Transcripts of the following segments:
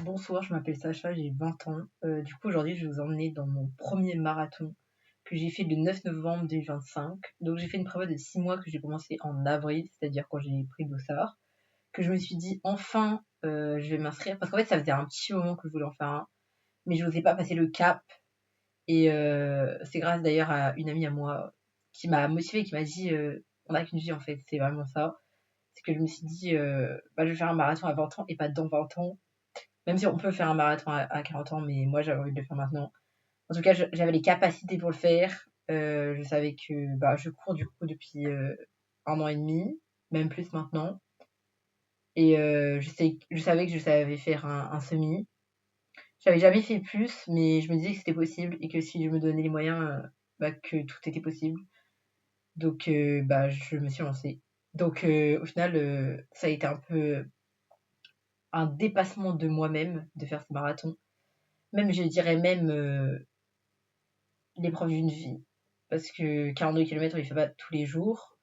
Bonsoir, je m'appelle Sacha, j'ai 20 ans. Du coup, aujourd'hui, je vais vous emmener dans mon premier marathon que j'ai fait le 9 novembre 2025. Donc, j'ai fait une prépa de 6 mois que j'ai commencé en avril, c'est-à-dire quand j'ai pris le dossard, que je me suis dit enfin, je vais m'inscrire parce qu'en fait, ça faisait un petit moment que je voulais en faire un, mais je n'osais pas passer le cap. Et c'est grâce d'ailleurs à une amie à moi qui m'a motivée, qui m'a dit on n'a qu'une vie en fait, c'est vraiment ça. C'est que je me suis dit je vais faire un marathon à 20 ans et pas dans 20 ans. Même si on peut faire un marathon à 40 ans, mais moi j'avais envie de le faire maintenant. En tout cas, j'avais les capacités pour le faire. Je savais que je cours du coup depuis 1 an et demi, même plus maintenant. Et je savais que je savais faire un semi. J'avais jamais fait plus, mais je me disais que c'était possible et que si je me donnais les moyens, que tout était possible. Donc je me suis lancée. Donc au final, ça a été un peu un dépassement de moi-même de faire ce marathon. Même, je dirais même l'épreuve d'une vie. Parce que 42 kilomètres, on ne les fait pas tous les jours.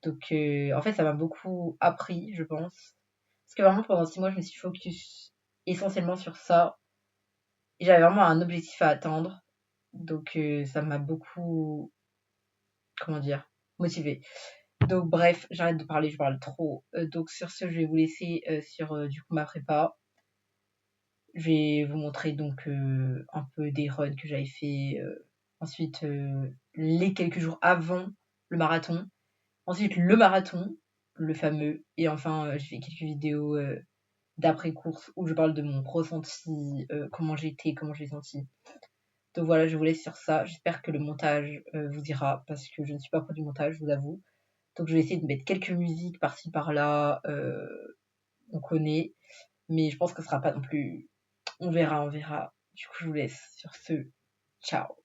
Donc, en fait, ça m'a beaucoup appris, je pense. Parce que vraiment, pendant 6 mois, je me suis focus essentiellement sur ça. Et j'avais vraiment un objectif à atteindre. Donc, ça m'a beaucoup, comment dire, motivée. Donc, bref, j'arrête de parler, je parle trop. Donc, sur ce, je vais vous laisser sur, du coup, ma prépa. Je vais vous montrer donc un peu des runs que j'avais fait. Ensuite, les quelques jours avant le marathon. Ensuite, le marathon, le fameux. Et enfin, j'ai fait quelques vidéos d'après-course où je parle de mon ressenti, comment j'étais, comment j'ai senti. Donc voilà, je vous laisse sur ça. J'espère que le montage vous ira parce que je ne suis pas pro du montage, je vous avoue. Donc je vais essayer de mettre quelques musiques par-ci par-là. On connaît. Mais je pense que ce sera pas non plus. On verra, on verra. Du coup, je vous laisse sur ce. Ciao.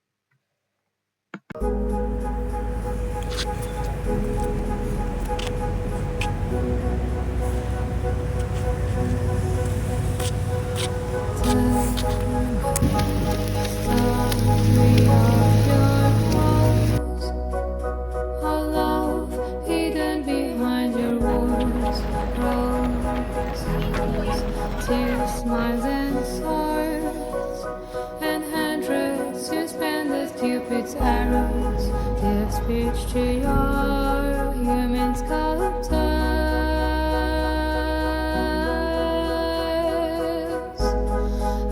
Smiles and swords and hundreds to spend the stupid arrows. Give speech to your human sculptors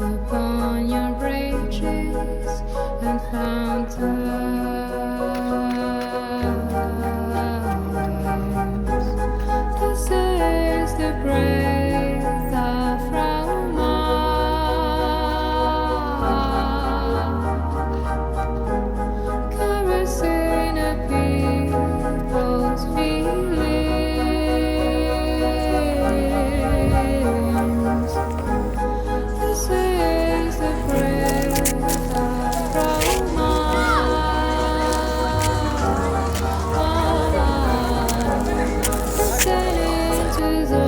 upon your bridges and fountains. This is the breath of Roma, caressing a people's feelings. This is the breath of Roma, descending to the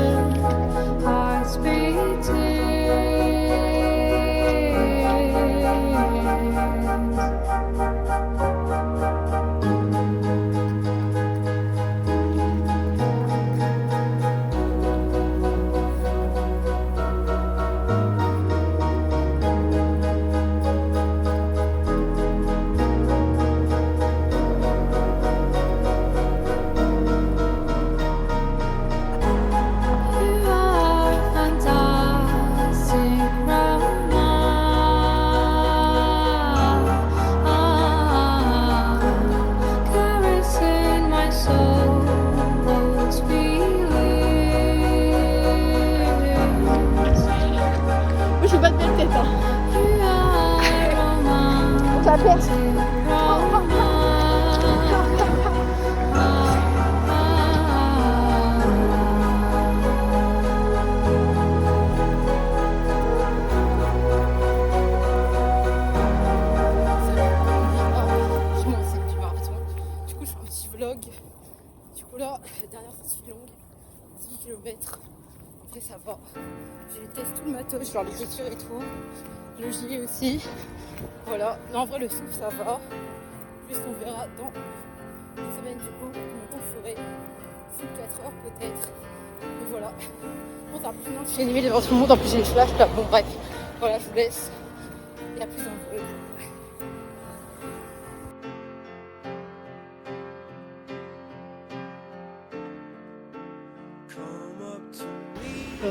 heart's beating. You are fantastic, Roma, caressing my soul's feelings. Moi, je fais pas de belle tête, hein. You are romantic, Roma. Je m'en sais du marathon. Du coup, je fais un petit vlog. Du coup, là, la dernière sortie longue, 10 km. Après, ça va. J'ai testé tout le matos, genre les chaussures et tout. Le gilet aussi. Voilà. Non, en vrai, le souffle, ça va. Juste, on verra dans une semaine, du coup, combien de temps je ferai. 4 heures peut-être. Et voilà. Bon, t'as plus de j'ai animé devant tout le monde, en plus j'ai les flashs là. Bon, bref. Voilà, je vous laisse. Et à plus en vlog.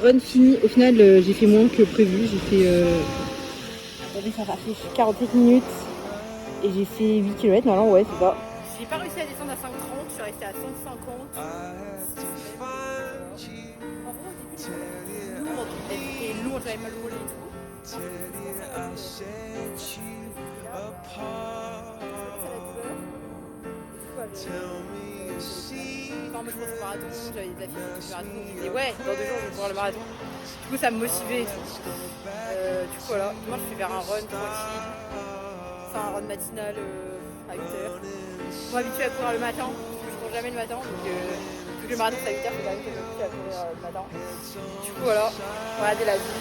Run fini. Au final, j'ai fait moins que prévu. J'ai fait. Attendez, ça a fait 48 minutes. Et j'ai fait 8 km. Normalement, ouais, c'est ça. J'ai pas réussi à descendre à 5,30. Je suis restée à 5,50. En gros, au début, c'était lourd. C'était lourd, j'avais mal au mollet et tout. Enfin, moi je pense au marathon, j'avais des affiches du marathon, je me disais ouais, dans 2 jours je vais pouvoir le marathon. Du coup ça me motivait et tout. Du coup voilà, moi je vais faire un run tranquille, enfin un run matinal à 8h. Moi habituée à courir le matin, je cours jamais le matin, donc vu que le marathon c'est à 8h, c'est quand même que je m'habitue à courir le matin. Du coup voilà, regardez la vie.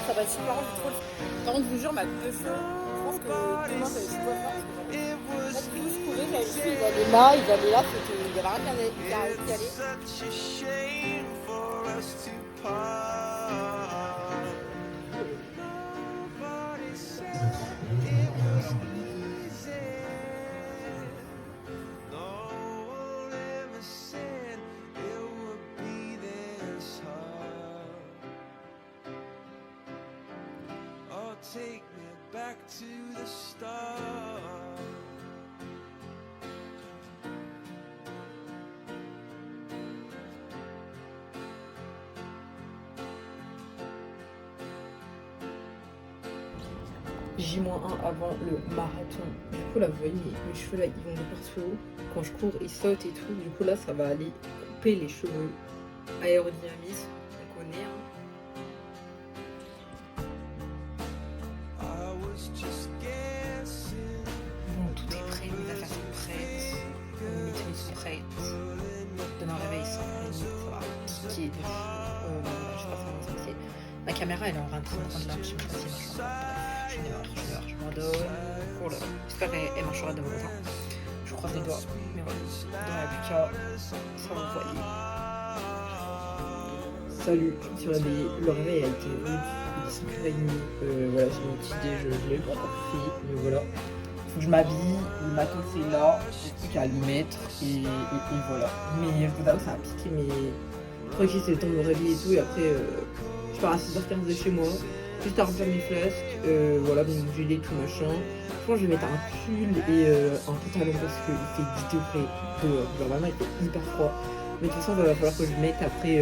Ça va être super, j'ai trop le... Par contre je vous jure, ma coupe de cheveux, je pense que demain ça va être super fort. Là, du coup, je courais, j'avais vu, ils allaient là, c'était, il y avait rien qui allait. Take me back to the start. J-1 avant le marathon. Du coup là vous voyez mes cheveux là ils vont de partout. Quand je cours ils sautent et tout. Du coup là ça va aller couper les cheveux. Aérodynamisme, on connaît hein. Bon tout est prêt, mes affaires sont prêtes. Mes tenues sont prêtes. Demain réveil ça va piquer de fou. Je sais pas comment ça c'est. Ma caméra elle est en train de marcher, je sais pas si elle marche. Bref, je m'endors. Oh là là, j'espère qu'elle marchera demain matin. Je croise les doigts, mais voilà. Demain il n'y a plus qu'à s'envoyer. Salut, je me suis réveillée. Le réveil a été rude. Il est 5h30. Voilà, c'est mon petit déj. Je l'ai pas encore fait, mais voilà. Faut que je m'habille. Le matos c'est là. J'ai plus qu'à le mettre. Et voilà. Mais je vous avoue, ça a piqué. Mais je crois que c'est le temps de me réveiller et tout. Et après, je pars à 6h15 de chez moi. Juste à remplir mes flasques, voilà, mon gilet, tout machin. Je pense que je vais mettre un pull et un pantalon parce qu'il fait 10 degrés dehors. Genre vraiment il fait hyper froid. Mais de toute façon il va falloir que je mette après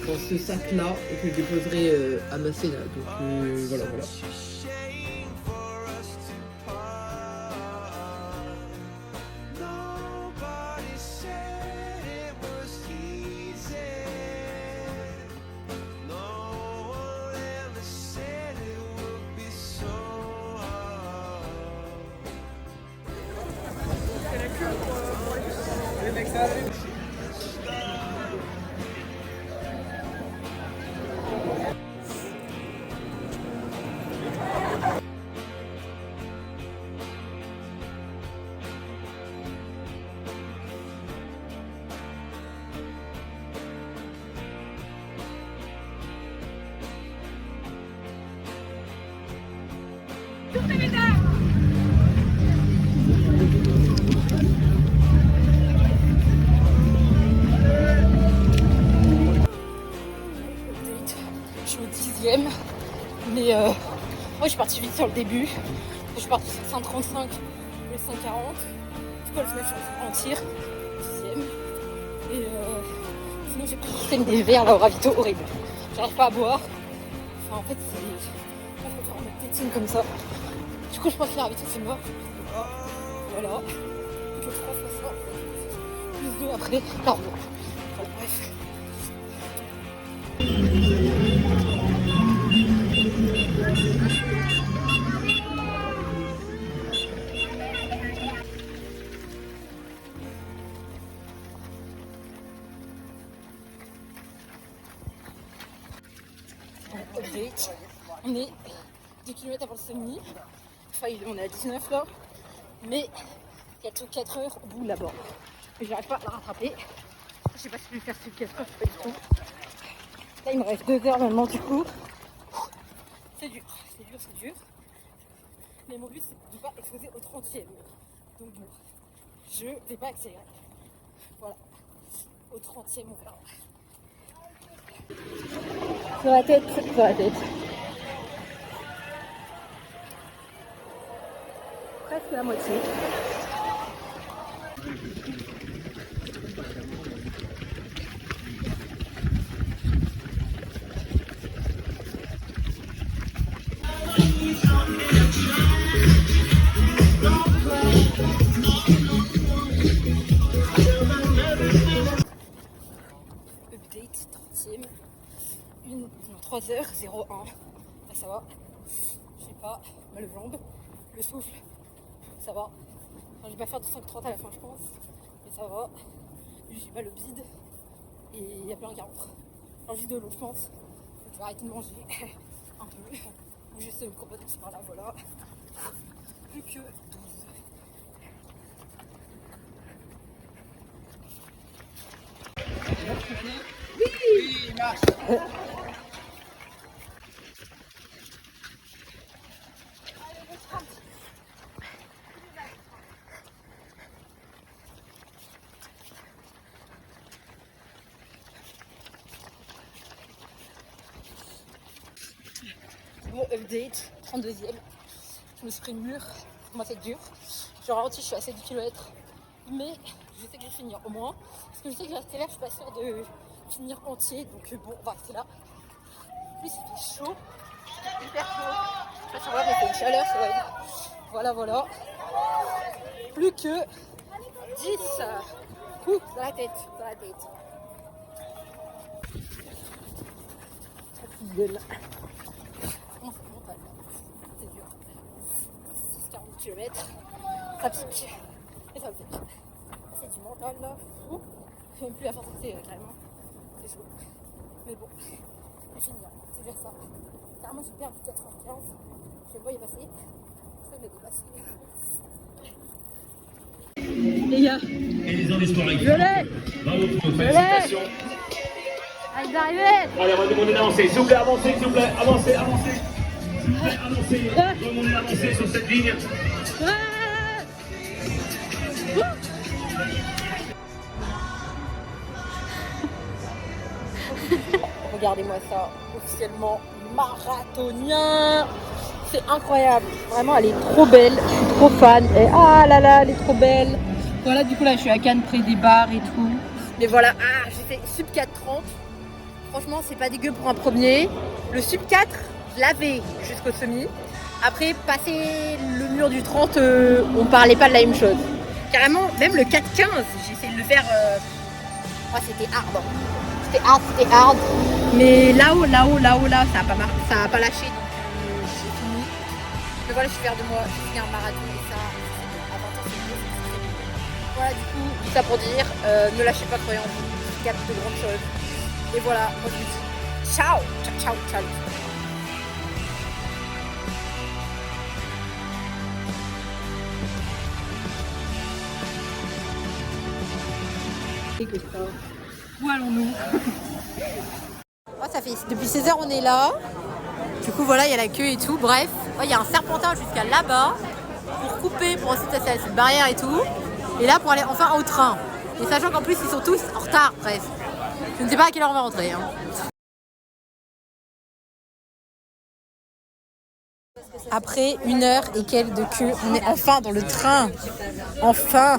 dans ce sac là et que je déposerai à ma scène. Donc voilà. Je suis au 10e, mais moi je suis partie vite sur le début. Je suis partie sur 135 et 140. Du coup, elle se met sur le ralentir, 10e. Et sinon, j'ai pris des verres là au ravito, horrible. J'arrive pas à boire. Enfin, en fait, c'est. Je préfère en mettre tétine comme ça. Du coup, je pense que les ravito c'est mort. Voilà. Donc, 3 fois ça. Plus 2 après. Pardon. Enfin, bref. Update. On est 2 km avant le semi. Enfin, on est à 19 là. Mais il y a tout 4 heures au bout là-bas. J'arrive pas à la rattraper. Je sais pas si je vais faire ce 4 heures, je sais pas du tout. Là, il me reste 2 heures maintenant, du coup. C'est dur, c'est dur, c'est dur. Mais mon but, c'est de ne pas exploser au 30e. Donc bon, je vais pas accélérer. Voilà, au 30e, on verra. Sur la tête, sur la tête. Presque la moitié. Update 30e. 3h01. Là, ça va. Je sais pas, mal aux jambes, le souffle, ça va. Enfin, je vais pas faire de 5h30 à la fin, je pense, mais ça va. J'ai mal au bide et il y a plein qui rentrent. J'ai envie de l'eau, je pense. Donc, je vais arrêter de manger un peu. J'essaie de me combattre par là, voilà. Plus que 12. Oui, il marche. Bon, update, 32e. Je me suis pris une mur, moi c'est dur. Je ralentis, je suis à 7 km. Mais je sais que je vais finir au moins. Parce que je sais que rester là, je suis pas sûre de finir entier. Donc bon, on va rester là. En plus, il fait chaud. Hyper chaud. Je sais pas si on voit, mais c'est une chaleur, c'est vrai. Voilà, voilà. Plus que 10. Ouh, dans la tête, dans la tête. La petite gueule. Comment c'est mental là. C'est dur. 6-40 km. Ça pique. Et ça me pique. C'est du mental là. Ouh. J'ai même plus la force carrément. C'est chaud. Mais bon, j'ai fini là. C'est vers ça. Carrément, j'ai perdu 4h15. Je le voyais passer. Je l'ai dépassé. Les gars. Et les hommes des sports Je l'ai. Bravo pour nos félicitations. Allez, arrivez. Allez, on va demander d'avancer. S'il vous plaît, avancez, s'il vous plaît. Avancez, avancez. S'il vous plaît, avancez. Demandez d'avancer sur cette ligne. Regardez-moi ça, officiellement marathonien. C'est incroyable, vraiment elle est trop belle, je suis trop fan. Et ah là là, elle est trop belle. Voilà, du coup là je suis à Cannes près des bars et tout. Mais voilà, j'ai fait sub 4,30. Franchement c'est pas dégueu pour un premier. Le sub 4, je l'avais jusqu'au semi. Après passer le mur du 30, on parlait pas de la même chose. Carrément, même le 4,15, j'ai essayé de le faire. C'était hard. C'était hard. Mais là, ça a pas lâché. Donc j'ai fini. Mais voilà, je suis fière de moi. J'ai fini un marathon et ça, à 20 ans, c'est beau, c'est très beau. Voilà, du coup, tout ça pour dire, ne lâchez pas, croyez en vous. C'est capable de grandes choses. Et voilà, moi je vous dis ciao, ciao, ciao, ciao. Où allons-nous? Ça fait depuis 16h on est là. Du coup voilà, il y a la queue et tout. Bref, il y a un serpentin jusqu'à là-bas pour couper, pour ensuite passer à cette barrière et tout. Et là pour aller enfin au train. Et sachant qu'en plus ils sont tous en retard presque. Je ne sais pas à quelle heure on va rentrer. Après 1h et quelques de queue, on est enfin dans le train. Enfin.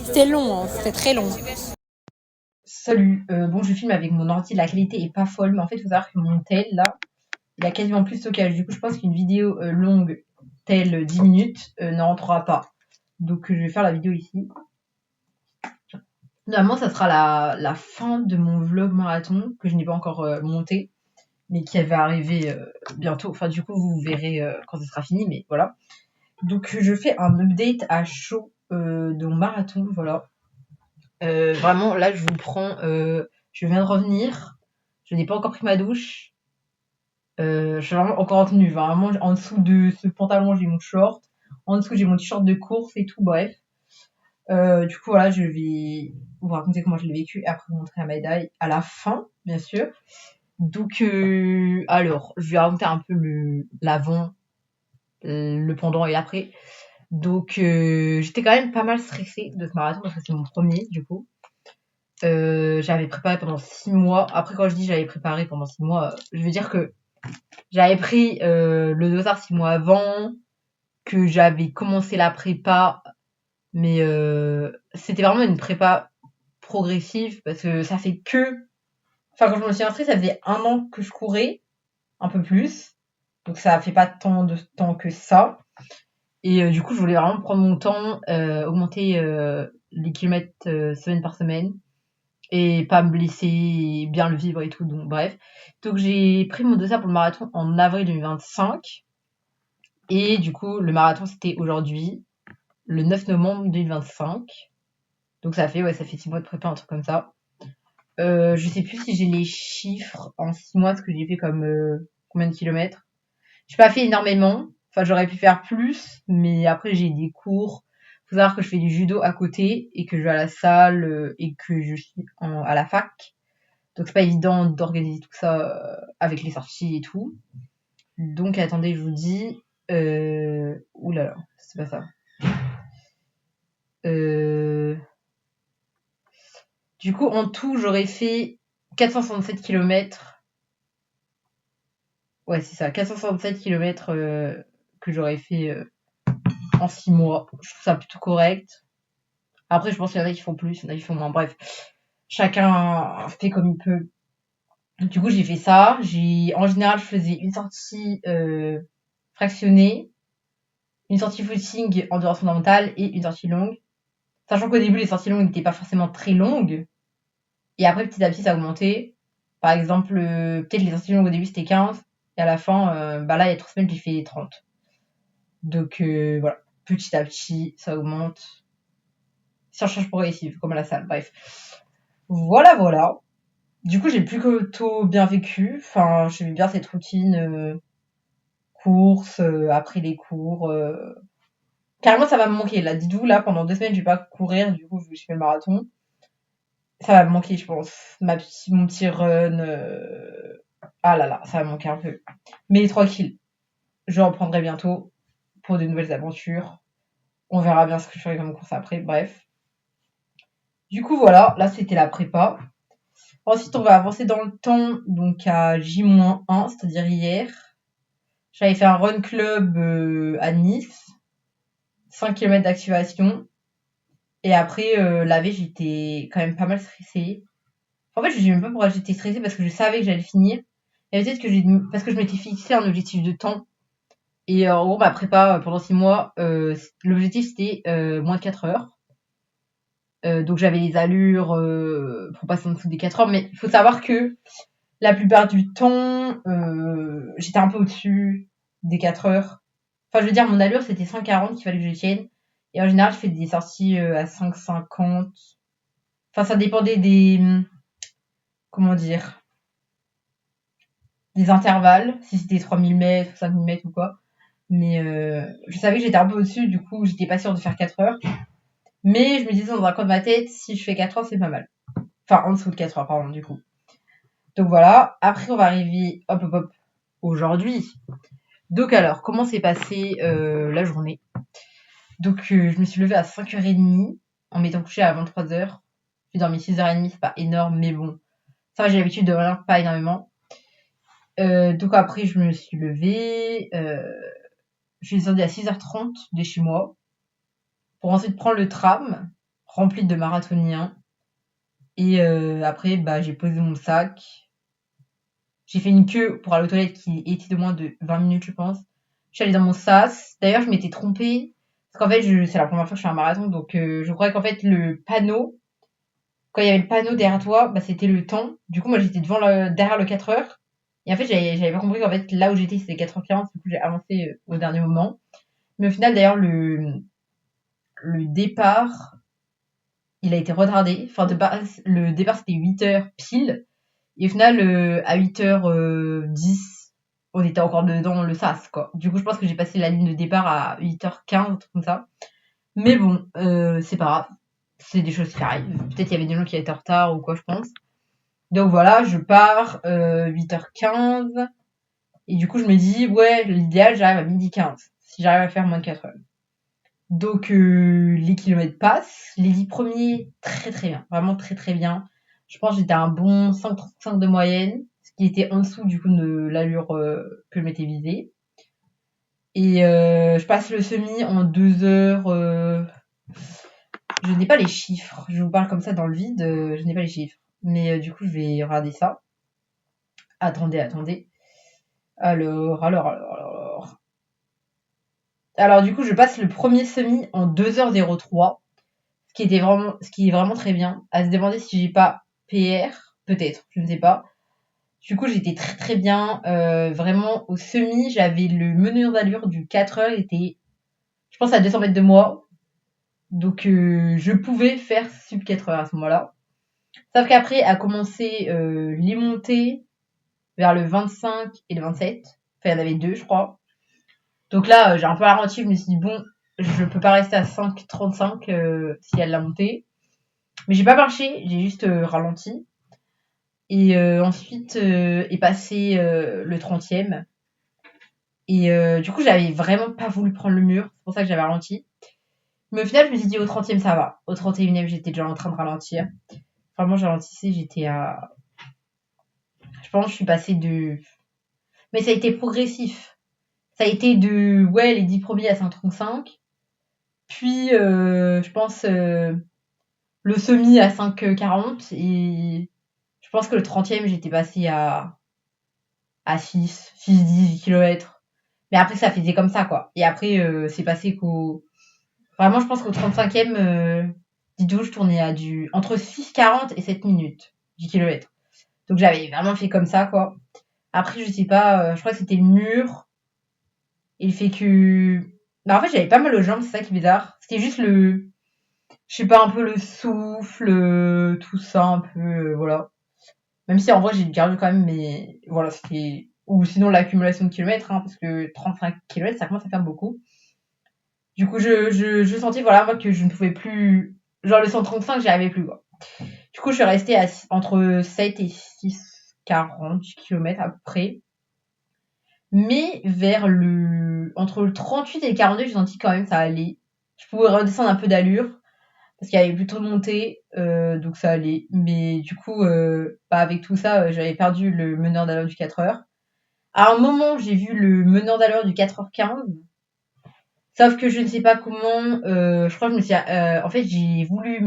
C'était long, c'était très long. Salut, bon je filme avec mon ordi, la qualité est pas folle, mais en fait il faut savoir que mon tel là, il a quasiment plus de stockage, du coup je pense qu'une vidéo longue, telle 10 minutes, ne rentrera pas. Donc je vais faire la vidéo ici. Normalement ça sera la fin de mon vlog marathon, que je n'ai pas encore monté, mais qui va arriver bientôt, enfin du coup vous verrez quand ce sera fini, mais voilà. Donc je fais un update à chaud de mon marathon, voilà. Vraiment, là, je vous prends. Je viens de revenir. Je n'ai pas encore pris ma douche. Je suis vraiment encore en tenue. Vraiment, en dessous de ce pantalon, j'ai mon short. En dessous, j'ai mon t-shirt de course et tout. Bref. Du coup, voilà, je vais vous raconter comment je l'ai vécu et après vous montrer la médaille à la fin, bien sûr. Donc, alors, je vais raconter un peu l'avant, le pendant et l'après. Donc, j'étais quand même pas mal stressée de ce marathon parce que c'est mon premier, du coup. J'avais préparé pendant 6 mois. Après, quand je dis j'avais préparé pendant 6 mois, je veux dire que j'avais pris le dossard 6 mois avant, que j'avais commencé la prépa, mais c'était vraiment une prépa progressive parce que ça fait que... Enfin, quand je me suis inscrite, ça faisait 1 an que je courais, un peu plus. Donc ça fait pas tant de temps que ça. Et du coup, je voulais vraiment prendre mon temps, augmenter les kilomètres semaine par semaine et pas me blesser et bien le vivre et tout. Donc bref. Donc j'ai pris mon dossard pour le marathon en avril 2025. Et du coup, le marathon, c'était aujourd'hui, le 9 novembre 2025. Donc ça fait 6 mois de prépa, un truc comme ça. Je sais plus si j'ai les chiffres en 6 mois, ce que j'ai fait comme combien de kilomètres. J'ai pas fait énormément. Enfin, j'aurais pu faire plus, mais après j'ai des cours. Faut savoir que je fais du judo à côté et que je vais à la salle et que je suis à la fac. Donc c'est pas évident d'organiser tout ça avec les sorties et tout. Donc attendez, je vous dis. Ouh là là, c'est pas ça. Du coup, en tout, j'aurais fait 467 km. Ouais, c'est ça, 467 km que j'aurais fait en 6 mois. Je trouve ça plutôt correct. Après, je pense qu'il y en a qui font plus, il y en a qui font moins. Bref, chacun fait comme il peut. Du coup, j'ai fait ça. En général, je faisais une sortie fractionnée, une sortie footing en endurance fondamentale et une sortie longue. Sachant qu'au début, les sorties longues n'étaient pas forcément très longues. Et après, petit à petit, ça a augmenté. Par exemple, peut-être les sorties longues au début, c'était 15. Et à la fin, là, il y a 3 semaines, j'ai fait 30. Donc, voilà. Petit à petit, ça augmente. Surcharge progressive, comme à la salle. Bref. Voilà. Du coup, j'ai plutôt bien vécu. Enfin, j'aimais bien cette routine course, après les cours. Carrément, ça va me manquer. Là, dites-vous, là, pendant 2 semaines, je vais pas courir. Du coup, je fais le marathon. Ça va me manquer, je pense. Mon petit run. Ah là là, ça va me manquer un peu. Mais tranquille. Je reprendrai bientôt pour de nouvelles aventures. On verra bien ce que je ferai comme course après. Bref. Du coup, voilà. Là, c'était la prépa. Ensuite, on va avancer dans le temps. Donc, à J-1, c'est-à-dire hier. J'avais fait un run club à Nice. 5 km d'activation. Et après, la veille, j'étais quand même pas mal stressée. En fait, je sais même pas pourquoi j'étais stressée parce que je savais que j'allais finir. Et peut-être que parce que je m'étais fixé un objectif de temps. Et en gros, ma prépa pendant 6 mois, l'objectif c'était moins de 4 heures. Donc j'avais les allures pour passer en dessous des 4 heures. Mais il faut savoir que la plupart du temps, j'étais un peu au-dessus des 4 heures. Enfin, je veux dire, mon allure c'était 5,40 qu'il fallait que je tienne. Et en général, je fais des sorties à 5,50. Enfin, ça dépendait comment dire, des intervalles, si c'était 3000 mètres, 5000 mètres ou quoi. Mais je savais que j'étais un peu au-dessus, du coup, j'étais pas sûre de faire 4 heures. Mais je me disais dans un coin de ma tête, si je fais 4 heures, c'est pas mal. Enfin, en dessous de 4 heures, pardon, du coup. Donc voilà. Après, on va arriver, hop, aujourd'hui. Donc alors, comment s'est passée la journée? Donc, je me suis levée à 5h30, en m'étant couchée à 23h. J'ai dormi 6h30, c'est pas énorme, mais bon. Ça va, j'ai l'habitude de rien, pas énormément. Donc après, je me suis levée. Je suis descendue à 6h30 de chez moi. Pour ensuite prendre le tram, rempli de marathoniens. Et après, j'ai posé mon sac. J'ai fait une queue pour aller aux toilettes qui était de moins de 20 minutes, je pense. Je suis allée dans mon sas. D'ailleurs, je m'étais trompée. Parce qu'en fait, c'est la première fois que je fais un marathon. Donc, je croyais qu'en fait, le panneau, quand il y avait le panneau derrière toi, c'était le temps. Du coup, moi, j'étais derrière le 4 heures. Et en fait, j'avais pas compris qu'en fait, là où j'étais, c'était 4h40. Du coup, j'ai avancé au dernier moment. Mais au final, d'ailleurs, le départ, il a été retardé. Enfin, de base, le départ, c'était 8h pile. Et au final, à 8h10, on était encore dedans le sas, quoi. Du coup, je pense que j'ai passé la ligne de départ à 8h15, comme ça. Mais bon, c'est pas grave. C'est des choses qui arrivent. Peut-être il y avait des gens qui étaient en retard ou quoi, je pense. Donc voilà, je pars 8h15. Et du coup, je me dis, ouais, l'idéal, j'arrive à 12h15. Si j'arrive à faire moins de 4 heures. Donc les kilomètres passent. Les 10 premiers, très très bien. Vraiment très très bien. Je pense que j'étais à un bon 5,35 de moyenne. Ce qui était en dessous du coup de l'allure que je m'étais visée. Et je passe le semi en 2 heures. Je n'ai pas les chiffres. Je vous parle comme ça dans le vide. Je n'ai pas les chiffres. Mais du coup, je vais regarder ça. Attendez. Alors, du coup, je passe le premier semi en 2h03. Ce qui est vraiment très bien. À se demander si j'ai pas PR. Peut-être. Je ne sais pas. Du coup, j'étais très très bien. Vraiment, au semi, j'avais le meneur d'allure du 4 heures. Il était, je pense, à 200 mètres de moi. Donc, je pouvais faire sub 4 heures à ce moment-là. Sauf qu'après, a commencé les montées vers le 25 et le 27. Enfin, il y en avait 2, je crois. Donc là, j'ai un peu ralenti. Je me suis dit, bon, je peux pas rester à 5,35 s'il y a de la montée. Mais j'ai pas marché, j'ai juste ralenti. Et ensuite est passé le 30e. Et du coup, j'avais vraiment pas voulu prendre le mur. C'est pour ça que j'avais ralenti. Mais au final, je me suis dit, au 30e, ça va. Au 31e, j'étais déjà en train de ralentir. Vraiment, j'ai ralentissé, j'étais à... Je pense que je suis passée de... Mais ça a été progressif. Ça a été de, ouais, les 10 premiers à 5,35. Puis, je pense, le semi à 5,40. Et je pense que le 30e, j'étais passée à 6-10 km. Mais après, ça faisait comme ça, quoi. Et après, c'est passé qu'au... Vraiment, je pense qu'au 35e, dites-vous, je tournais à entre 6,40 et 7 minutes du kilomètre. Donc, j'avais vraiment fait comme ça, quoi. Après, je sais pas, je crois que c'était le mur. Et le fait que... Bah, en fait, j'avais pas mal aux jambes, c'est ça qui est bizarre. C'était juste je sais pas, un peu le souffle, tout ça, un peu, voilà. Même si en vrai, j'ai du cardio quand même, mais voilà, c'était... Ou sinon, l'accumulation de kilomètres, hein, parce que 35 kilomètres, ça commence à faire beaucoup. Du coup, je sentais, voilà, moi, que je ne pouvais plus... Genre, le 135, j'y arrivais plus, quoi. Du coup, je suis restée entre 7 et 6,40 km à peu près. Mais entre le 38 et le 42, j'ai senti quand même ça allait. Je pouvais redescendre un peu d'allure parce qu'il y avait plutôt de montée, donc ça allait. Mais du coup, avec tout ça, j'avais perdu le meneur d'allure du 4 heures. À un moment, j'ai vu le meneur d'allure du 4h15. Sauf que je ne sais pas comment, je crois que je me suis, en fait, j'ai voulu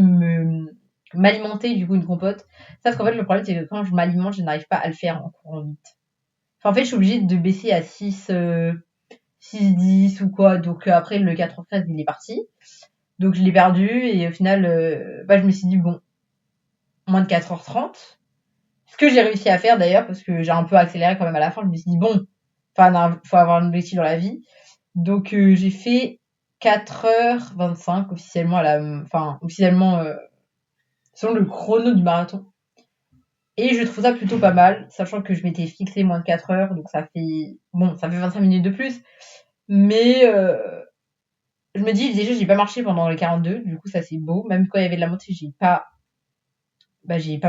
m'alimenter du coup une compote. Sauf qu'en fait, le problème c'est que quand je m'alimente, je n'arrive pas à le faire en courant vite. Enfin, en fait, je suis obligée de baisser à 6,10 ou quoi. Donc après, le 4h13, il est parti. Donc je l'ai perdu et au final, je me suis dit, bon, moins de 4h30. Ce que j'ai réussi à faire d'ailleurs, parce que j'ai un peu accéléré quand même à la fin. Je me suis dit, bon, enfin, faut avoir un objectif dans la vie. Donc j'ai fait 4h25 officiellement officiellement selon le chrono du marathon. Et je trouve ça plutôt pas mal, sachant que je m'étais fixé moins de 4 heures, donc ça fait 25 minutes de plus. Mais je me dis déjà j'ai pas marché pendant les 42, du coup ça c'est beau. Même quand il y avait de la montée, j'ai pas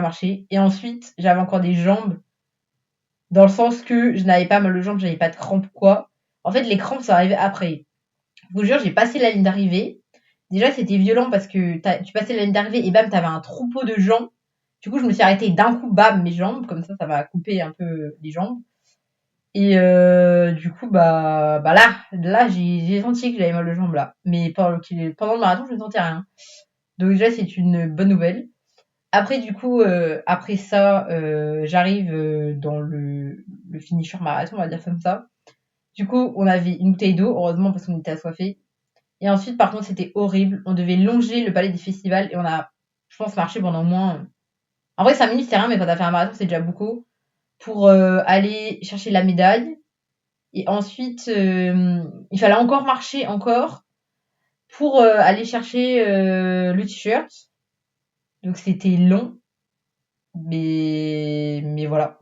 marché. Et ensuite j'avais encore des jambes, dans le sens que je n'avais pas mal aux jambes, j'avais pas de crampes quoi. En fait les crampes sont arrivées après. Je vous jure, j'ai passé la ligne d'arrivée. Déjà, c'était violent parce que tu passais la ligne d'arrivée et bam, t'avais un troupeau de gens. Du coup, je me suis arrêtée d'un coup, bam, mes jambes. Comme ça m'a coupé un peu les jambes. Et du coup, là, j'ai senti que j'avais mal aux jambes là. Mais pendant le marathon, je ne sentais rien. Donc déjà, c'est une bonne nouvelle. Après, du coup, après ça, j'arrive dans le finisher marathon, on va dire comme ça. Du coup, on avait une bouteille d'eau, heureusement parce qu'on était assoiffés. Et ensuite, par contre, c'était horrible. On devait longer le palais des festivals et on a, je pense, marché pendant au moins... En vrai, 5 minutes, c'est rien, mais quand t'as fait un marathon, c'est déjà beaucoup. Pour aller chercher la médaille. Et ensuite, il fallait encore marcher, encore, pour aller chercher le t-shirt. Donc, c'était long. Mais voilà.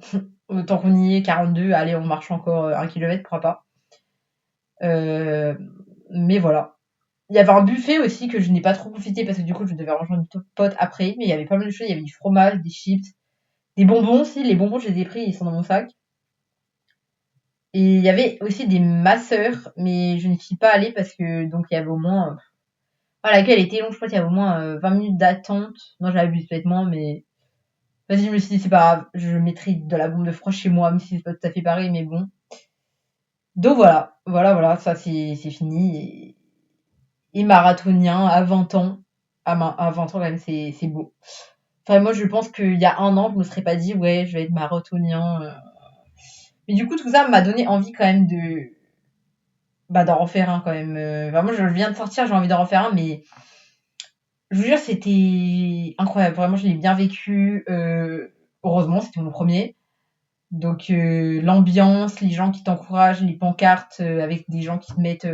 Tant qu'on y est, 42, allez, on marche encore 1 kilomètre, pourquoi pas. Mais voilà. Il y avait un buffet aussi que je n'ai pas trop profité parce que du coup, je devais rejoindre une pote après. Mais il y avait pas mal de choses. Il y avait du fromage, des chips, des bonbons aussi. Les bonbons, je les ai pris, ils sont dans mon sac. Et il y avait aussi des masseurs, mais je ne suis pas allée parce que donc il y avait au moins... la queue, elle était longue, je crois qu'il y avait au moins 20 minutes d'attente. Non, j'avais abusé bêtement, mais... Vas-y, je me suis dit, c'est pas grave, je mettrai de la bombe de froid chez moi, même si c'est pas tout à fait pareil, mais bon. Donc voilà, ça c'est fini. Et marathonien à 20 ans. À 20 ans, quand même, c'est beau. Enfin, moi, je pense qu'il y a un an, je me serais pas dit, ouais, je vais être marathonien. Mais du coup, tout ça m'a donné envie quand même d'en refaire un quand même. Vraiment, je viens de sortir, j'ai envie d'en refaire un, mais je vous jure, c'était incroyable. Vraiment, je l'ai bien vécu. Heureusement, c'était mon premier. Donc, l'ambiance, les gens qui t'encouragent, les pancartes avec des gens qui te mettent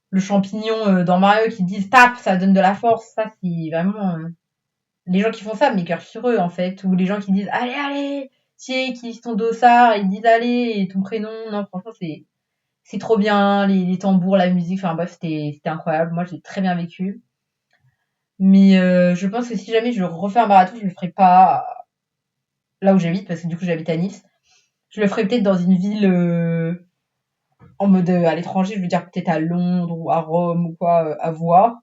le champignon dans Mario, qui te disent tape, ça donne de la force. Ça, c'est vraiment... les gens qui font ça, mes cœurs sur eux, en fait. Ou les gens qui disent allez, allez, tiens, qui sont ton dossard, et ils disent allez, et ton prénom. Non, franchement, c'est trop bien. Les tambours, la musique, enfin bref, c'était incroyable. Moi, j'ai très bien vécu. Mais je pense que si jamais je refais un marathon, je le ferai pas là où j'habite, parce que du coup, j'habite à Nice. Je le ferai peut-être dans une ville en mode à l'étranger, je veux dire peut-être à Londres ou à Rome ou quoi, à voir.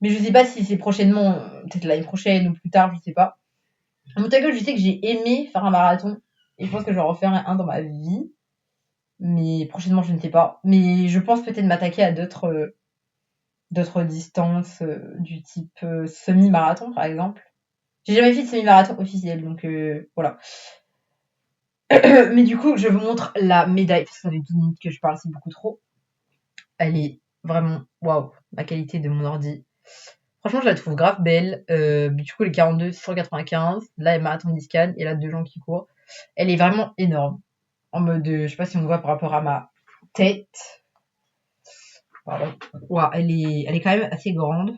Mais je sais pas si c'est prochainement, peut-être l'année prochaine ou plus tard, je sais pas. En tout cas, je sais que j'ai aimé faire un marathon et je pense que je vais en refaire un dans ma vie. Mais prochainement, je ne sais pas. Mais je pense peut-être m'attaquer à d'autres distances du type semi-marathon, par exemple. J'ai jamais fait de semi-marathon officiel, donc voilà. Mais du coup, je vous montre la médaille, parce que ça fait 10 minutes que je parle, c'est beaucoup trop. Elle est vraiment, waouh, la qualité de mon ordi. Franchement, je la trouve grave belle. Du coup, les 42, 695. Là, il y a marathon discane, et là, 2 gens qui courent. Elle est vraiment énorme. En mode, je sais pas si on voit par rapport à ma tête. Pardon. Waouh, elle est quand même assez grande.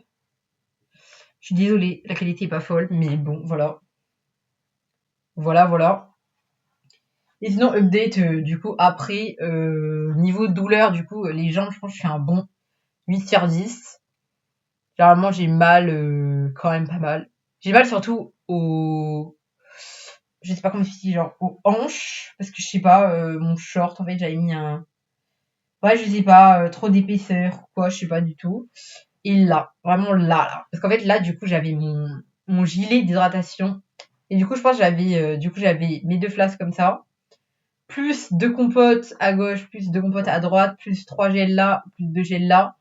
Je suis désolée, la qualité est pas folle, mais bon, voilà. Voilà. Et sinon, update, du coup, après, niveau douleur, du coup, les jambes, je pense que je fais un bon 8 sur 10. Généralement, j'ai mal, quand même pas mal. J'ai mal surtout je sais pas comment expliquer, genre aux hanches, parce que je sais pas, mon short, en fait, j'avais mis ouais, je sais pas, trop d'épaisseur ou quoi, je sais pas du tout. Et là, vraiment là. Parce qu'en fait, là, du coup, j'avais mon gilet d'hydratation. Et du coup, je pense que j'avais mes 2 flasques comme ça. Plus 2 compotes à gauche, plus 2 compotes à droite, plus 3 gels là, plus 2 gels là.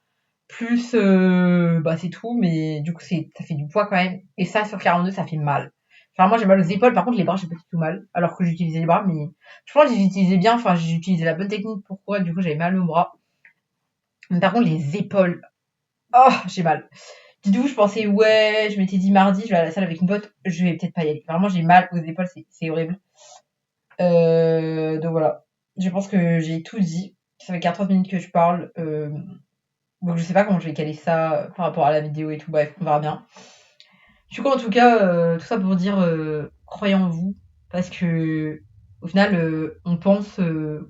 Plus, c'est tout, mais du coup, ça fait du poids quand même. Et ça, sur 42, ça fait mal. Enfin, moi, j'ai mal aux épaules. Par contre, les bras, j'ai pas du tout mal. Alors que j'utilisais les bras, mais je pense que j'utilisais bien. Enfin, j'ai utilisé la bonne technique pour courir. Du coup, j'avais mal aux bras. Mais par contre, les épaules, oh, j'ai mal. Du coup, je pensais, ouais, je m'étais dit mardi, je vais à la salle avec une pote, je vais peut-être pas y aller. Vraiment, j'ai mal aux épaules, c'est horrible. Donc voilà. Je pense que j'ai tout dit. Ça fait 40 minutes que je parle. Donc je sais pas comment je vais caler ça par rapport à la vidéo et tout. Bref, on verra bien. Du coup, en tout cas, tout ça pour dire, croyez en vous. Parce que, au final, on pense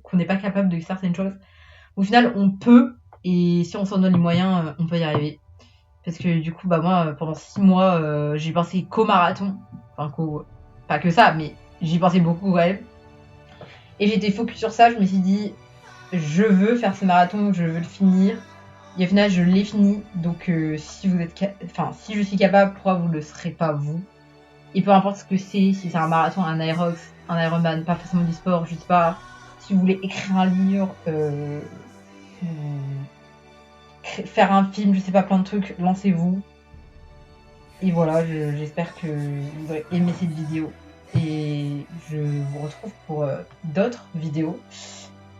qu'on n'est pas capable de certaines choses. Au final, on peut. Et si on s'en donne les moyens, on peut y arriver. Parce que du coup, moi, pendant 6 mois, j'ai pensé qu'au marathon. Enfin, pas que ça, mais j'y pensais beaucoup quand même. Et j'étais focus sur ça, je me suis dit, je veux faire ce marathon, je veux le finir. Et au final, je l'ai fini. Donc, si je suis capable, pourquoi vous le serez pas vous? Et peu importe ce que c'est, si c'est un marathon, un Aerox, un Ironman, pas forcément du sport, je sais pas. Si vous voulez écrire un livre, faire un film, je sais pas, plein de trucs, lancez-vous. Et voilà, j'espère que vous aurez aimé cette vidéo. Et je vous retrouve pour d'autres vidéos.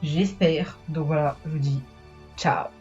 J'espère. Donc voilà, je vous dis ciao.